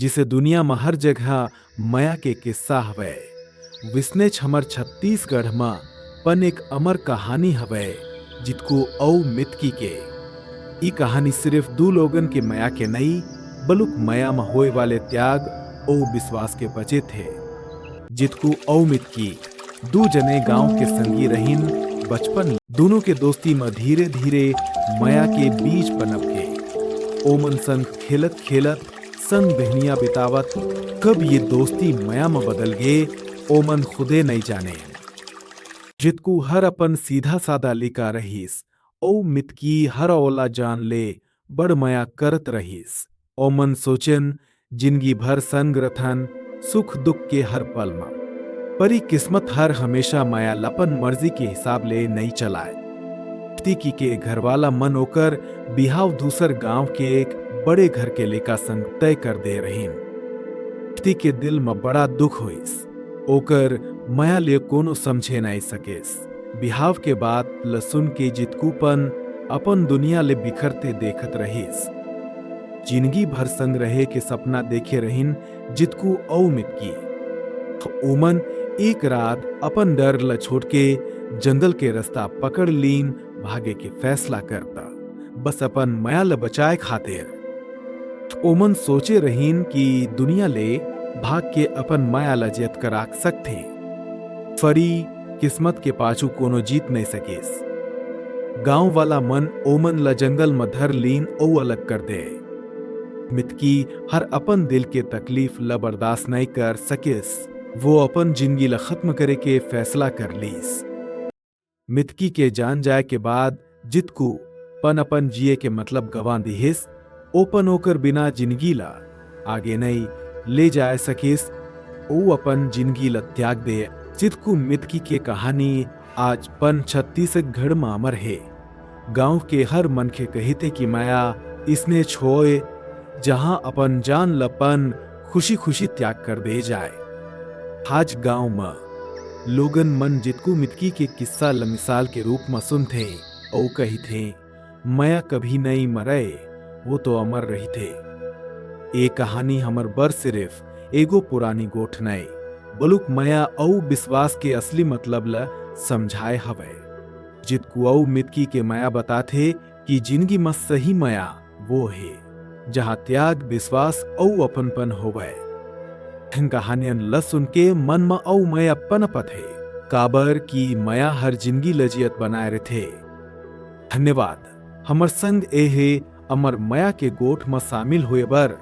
जिसे दुनिया में हर जगह माया के किस्सा हवे। विस्नेच हमर छत्तीसगढ़ में पन एक अमर कहानी हवे जितको औ मितकी के। ई कहानी सिर्फ दो लोगन के माया के नहीं बलुक माया में होए वाले त्याग और विश्वास के बचे थे। जितको औ मितकी दो जने गांव के संगी रहीन बचपन दोनों के दोस्ती में धीरे धीरे माया के बीज पनप के। ओमन संग खेलत खेलत संग बहनिया बितावत कब ये दोस्ती माया में बदल गए ओमन खुदे नहीं जाने। जितको हर अपन सीधा सादा लिका रहीस ओ मितकी हर ओला जान ले बड़ माया करत रहीस। ओमन सोचन जिंदगी भर संग रथन सुख दुख के हर पल में। परी किस्मत हर हमेशा माया लपन मर्जी के हिसाब ले नहीं चलाए। टिकी के घरवाला मन होकर बिहाव दूसर गांव के एक बड़े घर के लेका संग तय कर दे रहीन। टी के दिल में बड़ा दुख होइस। ओकर माया ले कोनो समझे नहीं सकेस। बिहाव के बाद लसुन के जितकूपन अपन दुनिया ले बिखरते देखत रहीस। जिंदगी भर संग रहे के सपना देखे रहीन जितकू औ मितकी। तो ओमन एक रात अपन डर ल छोड़ के जंगल के रास्ता पकड़ लीन भागे के फैसला करता बस अपन माया ल बचाए खातिर। ओमन सोचे रहीन कि दुनिया ले भाग के अपन माया ल जैत कराक सकते। फरी किस्मत के पाछू कोनो जीत नहीं सकेस। गांव वाला मन ओमन ल जंगल में धर लीन ओ अलग कर दे। मितकी हर अपन दिल के तकलीफ ल बर्दाश्त नहीं कर सकेस। वो अपन जिंदगी ल खत्म करे के फैसला कर लीस। मितकी के जान जाए के बाद जितकू पन अपन जिए के मतलब गंवा दिहिस। ओपन होकर बिना जिंदगी ला आगे नहीं ले जा सकेस। ओ अपन जिंदगी ल त्याग दे। जितकू मितकी के कहानी आज पन छत्तीसगढ़ में अमर है। गांव के हर मन के कहते कि माया इसने छोए जहां अपन जान लपन खुशी खुशी त्याग कर दे जाए। आज गांव में लोगन मन जितकू मितकी के किस्सा ल मिसाल के रूप में सुनते और कही थे माया कभी नहीं मरे वो तो अमर रही थे। ये कहानी हमर बर सिर्फ एगो पुरानी गोठ नहीं बलुक माया औ विश्वास के असली मतलब ल समझाए हवे। जितकू औ मितकी के माया बताथे कि जिंदगी में सही माया वो है जहां त्याग विश्वास औ अपनपन होवे। कहानियन ल सुन के मन में औ माया पनपत है काबर की माया हर जिंदगी लजियत बनाए रथे। धन्यवाद। हमर संग ए है अमर माया के गोठ में शामिल हुए बर।